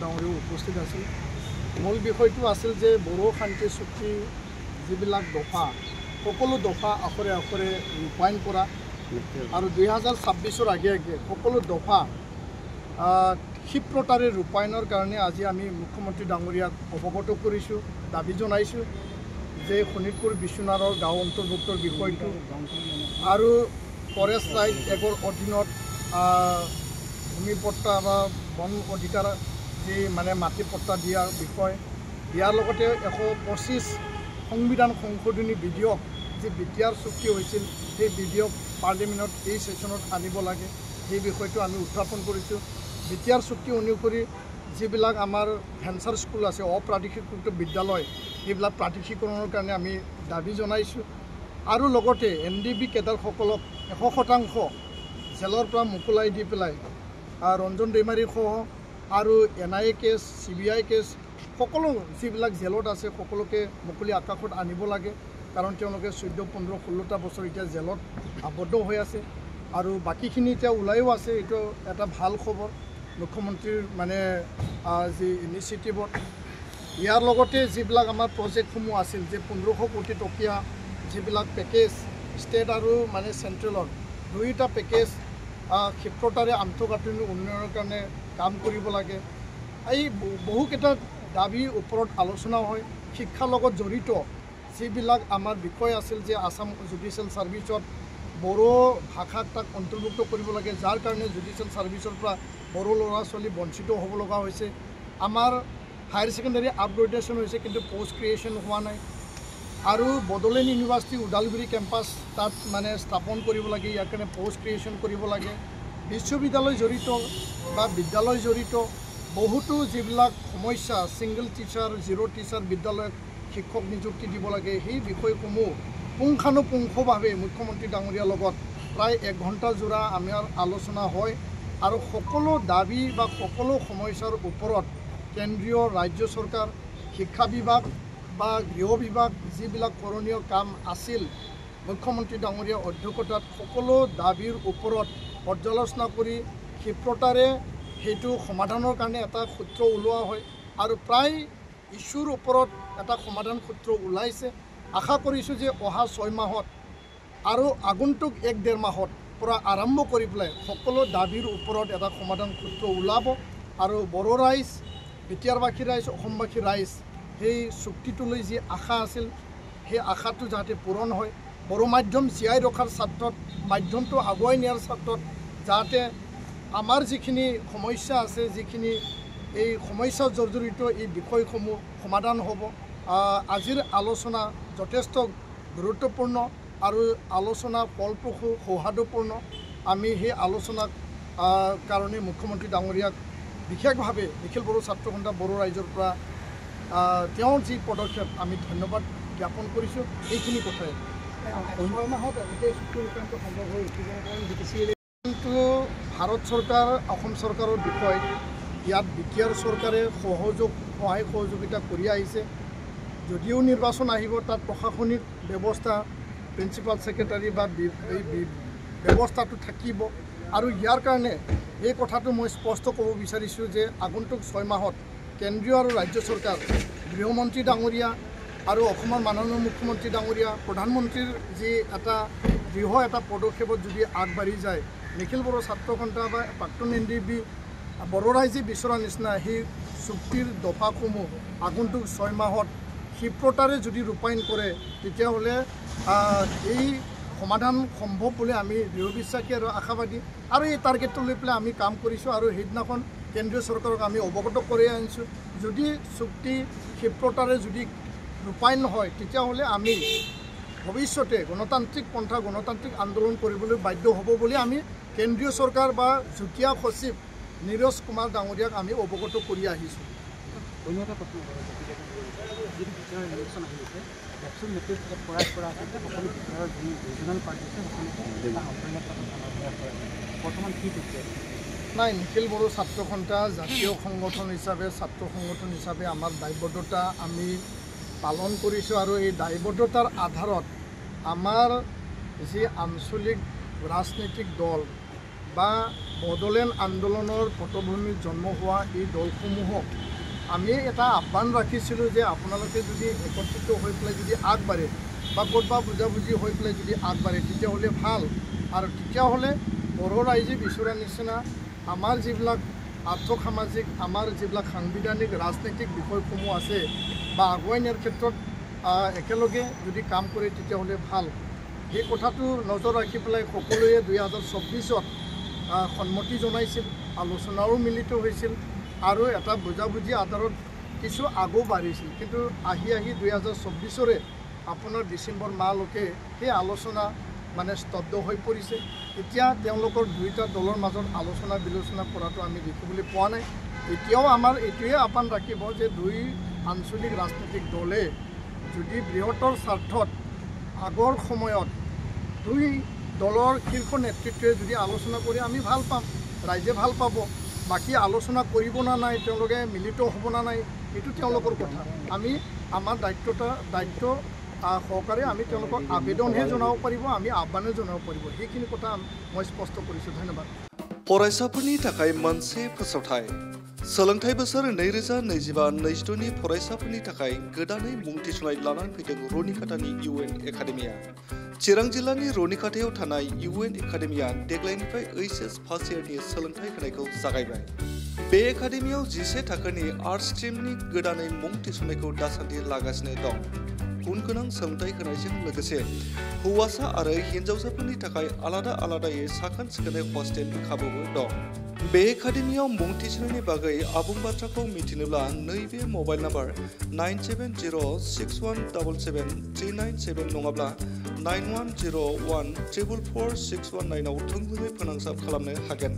ডাঙৰীয়াও উপস্থিত আছিল। মূল বিষয়টো আছিল যে বড়ো শান্তি চুক্তি যিবিলাক দফা সকলো দফা আখৰে আখৰে ৰূপায়ণ কৰা আৰু 2026-ৰ আগে আগে সকলো দফা ক্ষিপ্ৰতাৰে ৰূপায়ণৰ কাৰণে আজি আমি মুখ্যমন্ত্ৰী ডাঙৰীয়াক অৱগত কৰিছোঁ, দাবী জনাইছোঁ যে শোণিতপুৰ বিশ্বনাথৰ গাঁও অন্তৰ্ভুক্তৰ বিষয়টো আৰু ফৰেষ্ট ৰাইট এক্টৰ অধীনত ভূমি পট্টা বা বন অধিকাৰ যি মানে মাটি পট্টা দিয়াৰ বিষয় দিয়াৰ লগতে 125 সংবিধান সংশোধনী বিধেয়ক যি বিটিআৰ চুক্তি হৈছিল সেই বিধেয়ক পাৰ্লিমেণ্টত এই ছেশ্যনত আনিব লাগে, সেই বিষয়টো আমি উত্থাপন কৰিছোঁ। বিটিআৰ চুক্তি অনুসৰি যিবিলাক আমাৰ ভেঞ্চাৰ স্কুল আছে অপ্ৰাদেশিকৃত বিদ্যালয় সেইবিলাক প্ৰাদেশিকৰণৰ কাৰণে আমি দাবী জনাইছোঁ আৰু লগতে NDB কেডাৰসকলক 100% জেলৰ পৰা মোকলাই দি পেলাই ৰঞ্জন দৈমাৰীসহ আৰু NIA কেছ CBI কেছ সকলো যিবিলাক জেলত আছে সকলোকে মুকলি আকাশত আনিব লাগে, কাৰণ তেওঁলোকে 14, 15, 16টা বছৰ এতিয়া জেলত আবদ্ধ হৈ আছে আৰু বাকীখিনি এতিয়া ওলাইও আছে। এইটো এটা ভাল খবৰ মুখ্যমন্ত্ৰীৰ মানে যি ইনিচিয়েটিভত। ইয়াৰ লগতে যিবিলাক আমাৰ প্ৰজেক্টসমূহ আছিল যে 1500 কোটি টকীয়া যিবিলাক পেকেজ ষ্টেট আৰু মানে চেণ্ট্ৰেলৰ দুয়োটা পেকেজ ক্ষিপ্ৰতাৰে আন্তঃগাঁথনি উন্নয়নৰ কাৰণে কাম কৰিব লাগে। এই বহুকেইটা দাবীৰ ওপৰত আলোচনা হয়। শিক্ষাৰ লগত জড়িত যিবিলাক আমাৰ বিষয় আছিল যে আসাম জুডিচিয়েল ছাৰ্ভিচত বড়ো ভাষাক তাক অন্তৰ্ভুক্ত কৰিব লাগে, যাৰ কাৰণে জুডিচিয়েল ছাৰ্ভিচৰ পৰা বড়ো ল'ৰা ছোৱালী বঞ্চিত হ'ব লগা হৈছে। আমাৰ হায়াৰ ছেকেণ্ডাৰী আপগ্ৰেডেশ্যন হৈছে কিন্তু পোষ্ট ক্ৰিয়েশ্যন হোৱা নাই আৰু বড়োলেণ্ড ইউনিভাৰ্চিটি ওদালগুৰি কেম্পাছ তাত মানে স্থাপন কৰিব লাগে, ইয়াৰ কাৰণে পোষ্ট ক্ৰিয়েশ্যন কৰিব লাগে। বিশ্ববিদ্যালয় জড়িত বা বিদ্যালয় জড়িত বহুতো যিবিলাক সমস্যা ছিংগল টিচাৰ জিৰ' টিচাৰ বিদ্যালয়ত শিক্ষক নিযুক্তি দিব লাগে, সেই বিষয়সমূহ পুংখানুপুংখভাৱে মুখ্যমন্ত্ৰী ডাঙৰীয়াৰ লগত প্ৰায় 1 ঘণ্টা জোৰা আমাৰ আলোচনা হয় আৰু সকলো দাবী বা সকলো সমস্যাৰ ওপৰত কেন্দ্ৰীয় ৰাজ্য চৰকাৰ শিক্ষা বিভাগ বা গৃহ বিভাগ যিবিলাক কৰণীয় কাম আছিল মুখ্যমন্ত্ৰী ডাঙৰীয়াৰ অধ্যক্ষতাত সকলো দাবীৰ ওপৰত পৰ্যালোচনা কৰি ক্ষিপ্ৰতাৰে সেইটো সমাধানৰ কাৰণে এটা সূত্ৰ ওলোৱা হয় আৰু প্ৰায় ইছ্যুৰ ওপৰত এটা সমাধান সূত্ৰ ওলাইছে। আশা কৰিছোঁ যে অহা 6 মাহত আৰু আগন্তুক 1-1.5 মাহত পৰা আৰম্ভ কৰি পেলাই সকলো দাবীৰ ওপৰত এটা সমাধান সূত্ৰ ওলাব আৰু বড়ো ৰাইজ, বিটিআৰবাসী ৰাইজ, অসমবাসী ৰাইজ সেই চুক্তিটোলৈ যি আশা আছিল সেই আশাটো যাতে পূৰণ হয়। বড়ো মাধ্যম জীয়াই ৰখাৰ স্বাৰ্থত, মাধ্যমটো আগুৱাই নিয়াৰ স্বাৰ্থত যাতে আমাৰ যিখিনি সমস্যা আছে, যিখিনি এই সমস্যাৰ জৰ্জৰিত এই বিষয়সমূহ সমাধান হ'ব। আজিৰ আলোচনা যথেষ্ট গুৰুত্বপূৰ্ণ আৰু আলোচনা ফলপ্ৰসূ সৌহাৰ্দ্যপূৰ্ণ। আমি সেই আলোচনাক কাৰণে মুখ্যমন্ত্ৰী ডাঙৰীয়াক বিশেষভাৱে নিখিল বড়ো ছাত্ৰ সন্থা বড়ো ৰাইজৰ পৰা তেওঁৰ যি পদক্ষেপ আমি ধন্যবাদ জ্ঞাপন কৰিছোঁ। এইখিনি কথাই 6 মাহত গোটেই চুক্তি ৰূপায়ণ সম্ভৱ হৈ উঠিব কিন্তু ভাৰত চৰকাৰ অসম চৰকাৰৰ বিষয় ইয়াত বিটিআৰ চৰকাৰে সহায় সহযোগিতা কৰি আহিছে। যদিও নিৰ্বাচন আহিব তাত প্ৰশাসনিক ব্যৱস্থা প্ৰিন্সিপাল ছেক্ৰেটাৰী বা ব্যৱস্থাটো থাকিব আৰু ইয়াৰ কাৰণে এই কথাটো মই স্পষ্ট ক'ব বিচাৰিছোঁ যে আগন্তুক 6 মাহত কেন্দ্ৰীয় আৰু ৰাজ্য চৰকাৰ, গৃহমন্ত্ৰী ডাঙৰীয়া আৰু অসমৰ মাননীয় মুখ্যমন্ত্ৰী ডাঙৰীয়া, প্ৰধানমন্ত্ৰীৰ যি এটা দৃঢ় এটা পদক্ষেপত যদি আগবাঢ়ি যায়, নিখিল বড়ো ছাত্ৰ সন্থা বা প্ৰাক্তন NDB বড়ো ৰাইজে বিচৰা নিচিনা সেই চুক্তিৰ দফাসমূহ আগন্তুক 6 মাহত ক্ষিপ্ৰতাৰে যদি ৰূপায়ণ কৰে তেতিয়াহ'লে এই সমাধান সম্ভৱ বুলি আমি দৃঢ় বিশ্বাসী আৰু আশাবাদী আৰু এই টাৰ্গেটটো লৈ পেলাই আমি কাম কৰিছোঁ আৰু সেইদিনাখন কেন্দ্ৰীয় চৰকাৰক আমি অৱগত কৰি আনিছোঁ। যদি চুক্তি ক্ষিপ্ৰতাৰে যদি ৰূপায়ণ হয় তেতিয়াহ'লে আমি ভৱিষ্যতে গণতান্ত্ৰিক পন্থা গণতান্ত্ৰিক আন্দোলন কৰিবলৈ বাধ্য হ'ব বুলি আমি কেন্দ্ৰীয় চৰকাৰ বা যুটীয়া সচিব নীৰজ কুমাৰ ডাঙৰীয়াক আমি অৱগত কৰি আহিছোঁ। অন্য এটা প্ৰশ্ন যিটো বিচাৰৰ ইলেকশ্যন আহি আছে ভেকচিন নেতৃত্বত প্ৰয়াস কৰা আছে যে সকলো বিচাৰৰ যি ৰিজনেল পাৰ্টি আছে বৰ্তমান কি হৈছে নাই। নিখিল বড়ো ছাত্ৰ সন্থা জাতীয় সংগঠন হিচাপে ছাত্ৰ সংগঠন হিচাপে আমাৰ দায়বদ্ধতা আমি পালন কৰিছোঁ আৰু এই দায়বদ্ধতাৰ আধাৰত আমাৰ যি আঞ্চলিক ৰাজনৈতিক দল বা বড়োলেণ্ড আন্দোলনৰ পটভূমিত জন্ম হোৱা এই দলসমূহক আমি এটা আহ্বান ৰাখিছিলোঁ যে আপোনালোকে যদি একত্ৰিত হৈ পেলাই যদি আগবাঢ়ে বা ক'ৰবাত বুজাবুজি হৈ পেলাই যদি আগবাঢ়ে তেতিয়াহ'লে ভাল আৰু তেতিয়াহ'লে বড়ো ৰাইজে বিচৰা নিচিনা আমাৰ যিবিলাক আৰ্থসামাজিক আমাৰ যিবিলাক সাংবিধানিক ৰাজনৈতিক বিষয়সমূহ আছে বা আগুৱাই নিয়াৰ ক্ষেত্ৰত একেলগে যদি কাম কৰে তেতিয়াহ'লে ভাল। সেই কথাটো নজৰ ৰাখি পেলাই সকলোৱে 2024ত সন্মতি জনাইছিল, আলোচনাও মিলিত হৈছিল আৰু এটা বুজাবুজি আধাৰত কিছু আগো বাঢ়িছিল। কিন্তু আহি 2024ৰে আপোনাৰ ডিচেম্বৰ মাহলৈকে সেই আলোচনা মানে স্তব্ধ হৈ পৰিছে। এতিয়া তেওঁলোকৰ দুয়োটা দলৰ মাজত আলোচনা বিলোচনা কৰাটো আমি দেখিবলৈ পোৱা নাই। এতিয়াও আমাৰ এইটোৱে আহ্বান ৰাখিব যে দুই আঞ্চলিক ৰাজনৈতিক দলে যদি বৃহত্তৰ স্বাৰ্থত আগৰ সময়ত দুই দলৰ শীৰ্ষ নেতৃত্বই যদি আলোচনা কৰি আমি ভাল পাম, ৰাইজে ভাল পাব। বাকী আলোচনা কৰিব না নাই, তেওঁলোকে মিলিত হ'ব না নাই, এইটো তেওঁলোকৰ কথা। আমি আমাৰ দায়িত্ব সহকাৰে আমি তেওঁলোকক আবেদনহে জনাব পাৰিব, আমি আহ্বানে জনাব পাৰিব। সেইখিনি কথা মই স্পষ্ট কৰিছোঁ। ধন্যবাদ। फरायसाफोरनि थाखाय मोनसे फोसावथाय। सोलोंथाइ बोसोर 2025-26नि फरायसाफोरनि थाखाय गोदानै मुं थिसननाय लानानै फैदों रुनिकाटानि UN एकाडेमिया। चिरां जिल्लानि रुनिकाटायाव थानाय UN एकाडेमिया देग्लायनिफ्राय HS फार्स्ट इयारनि सोलोंथाइ होनायखौ जागायबाय। बे एकाडेमियाव 11 थाखोनि आर्ट्स स्ट्रीमनि गोदानै मुं थिसननायखौ दासान्दि लागासिनो दं। गुन गोनां सोलोंथाइ होनायजों लोगोसे हौवासा आरो हिन्जावसाफोरनि थाखाय आलादायै साखोन सिखोनै हस्टेलनि खाबुबो दं। बे एकाडेमियाव मुं थिसननायनि बागै आबुं बाथ्राखौ मिथिनोब्ला नैबे मबाइल नाम्बार 9706177397 नङाब्ला 9101444619 आव थोंजोङै फोनांजाब खालामनो हागोन।